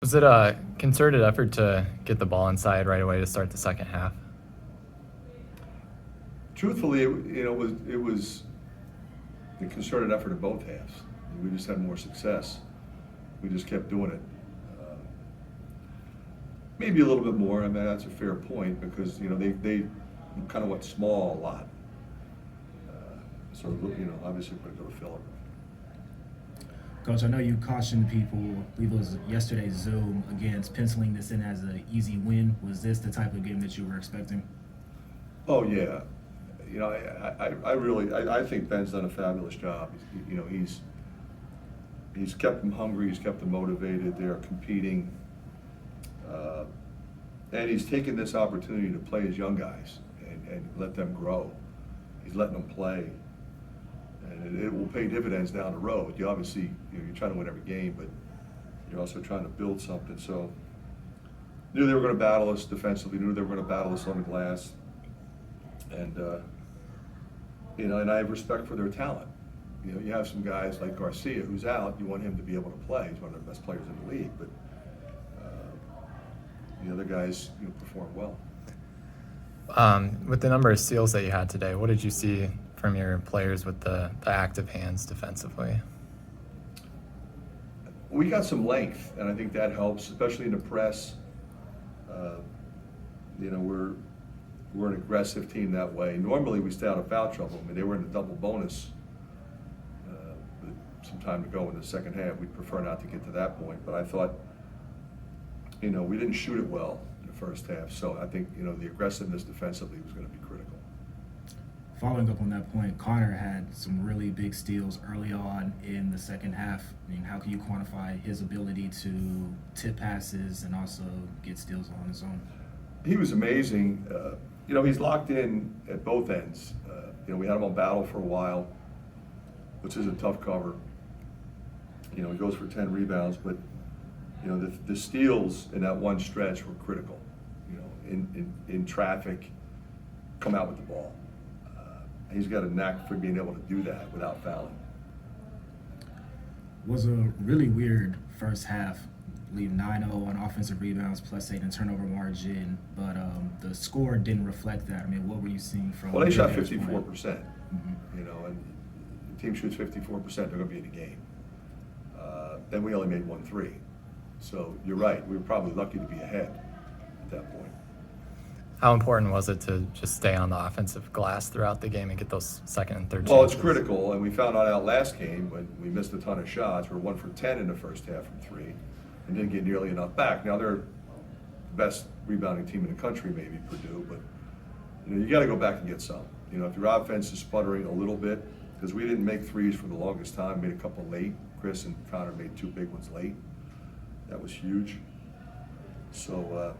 Was it a concerted effort to get the ball inside right away to start the second half? Truthfully, it was a concerted effort of both halves. We just had more success. We just kept doing it. Maybe a little bit more. I mean, that's a fair point because they kind of went small a lot. So obviously we're going to go to Phillip. Coach, I know you cautioned people, I believe it was yesterday's Zoom, against penciling this in as an easy win. Was this the type of game that you were expecting? Oh yeah, I think Ben's done a fabulous job. He's kept them hungry. He's kept them motivated. They are competing, and he's taken this opportunity to play his young guys and let them grow. He's letting them play, and it will pay dividends down the road. You obviously you're trying to win every game, but you're also trying to build something. So knew they were going to battle us defensively. Knew they were going to battle us on the glass, and and I have respect for their talent. You have some guys like Garcia who's out. You want him to be able to play. He's one of the best players in the league, but the other guys perform well. With the number of steals that you had today, what did you see from your players with the active hands defensively? We got some length, and I think that helps, especially in the press. We're an aggressive team that way. Normally, we stay out of foul trouble. I mean, they were in the double bonus with some time to go in the second half. We'd prefer not to get to that point, but I thought, we didn't shoot it well in the first half. So I think, the aggressiveness defensively was going to be critical. Following up on that point, Connor had some really big steals early on in the second half. I mean, how can you quantify his ability to tip passes and also get steals on his own? He was amazing. He's locked in at both ends. We had him on battle for a while, which is a tough cover. He goes for 10 rebounds, but the steals in that one stretch were critical. In traffic, come out with the ball. He's got a knack for being able to do that without fouling. Was a really weird first half. I believe 9-0 on offensive rebounds, +8 in turnover margin, but the score didn't reflect that. I mean, what were you seeing from? Well, they shot 54%. And the team shoots 54%, they're going to be in the game. Then we only made 1 3. So you're right, we were probably lucky to be ahead at that point. How important was it to just stay on the offensive glass throughout the game and get those second and third Well, chances? it's critical, and we found out last game when we missed a ton of shots. We were 1 for 10 in the first half from 3. And didn't get nearly enough back. Now they're the best rebounding team in the country, maybe Purdue, but you got to go back and get some. If your offense is sputtering a little bit, because we didn't make threes for the longest time, made a couple late. Chris and Connor made 2 big ones late. That was huge. So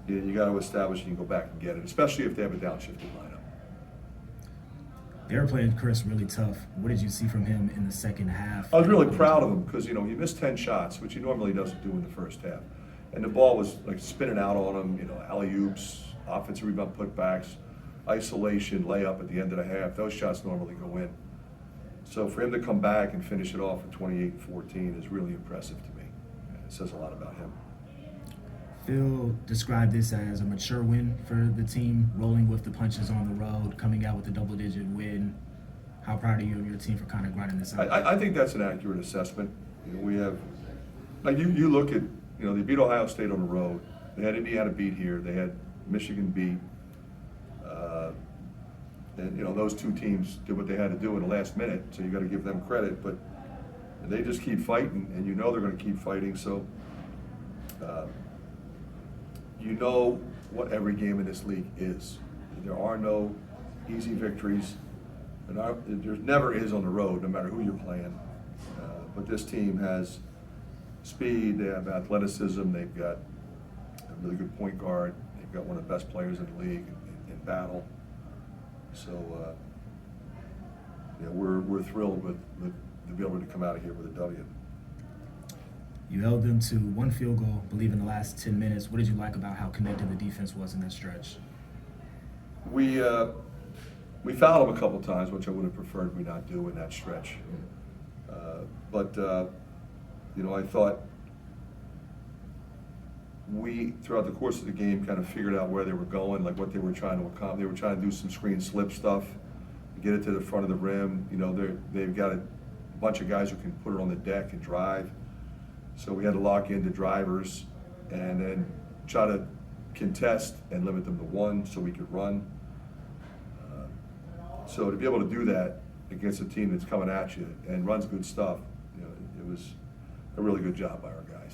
you got to establish you can go back and get it, especially if they have a downshifted lineup. They were playing Chris really tough. What did you see from him in the second half? I was really proud of him because, he missed 10 shots, which he normally doesn't do in the first half. And the ball was like spinning out on him, alley-oops, offensive rebound putbacks, isolation, layup at the end of the half. Those shots normally go in. So for him to come back and finish it off at 28-14 is really impressive to me. It says a lot about him. Phil described this as a mature win for the team, rolling with the punches on the road, coming out with a double-digit win. How proud are you of your team for kind of grinding this out? I think that's an accurate assessment. We have, like you look at, they beat Ohio State on the road. They had Indiana beat here. They had Michigan beat. And those 2 teams did what they had to do in the last minute. So you got to give them credit. But they just keep fighting, and they're going to keep fighting. So. What every game in this league is. There are no easy victories. There never is on the road, no matter who you're playing. But this team has speed, they have athleticism, they've got a really good point guard, they've got one of the best players in the league in battle. So we're thrilled to be able to come out of here with a W. You held them to 1 field goal, I believe, in the last 10 minutes. What did you like about how connected the defense was in that stretch? We fouled them a couple times, which I would have preferred we not do in that stretch. But I thought we, throughout the course of the game, kind of figured out where they were going, like what they were trying to accomplish. They were trying to do some screen slip stuff, get it to the front of the rim. You know, they've got a bunch of guys who can put it on the deck and drive. So we had to lock into drivers and then try to contest and limit them to one so we could run. So to be able to do that against a team that's coming at you and runs good stuff, you know, it was a really good job by our guys.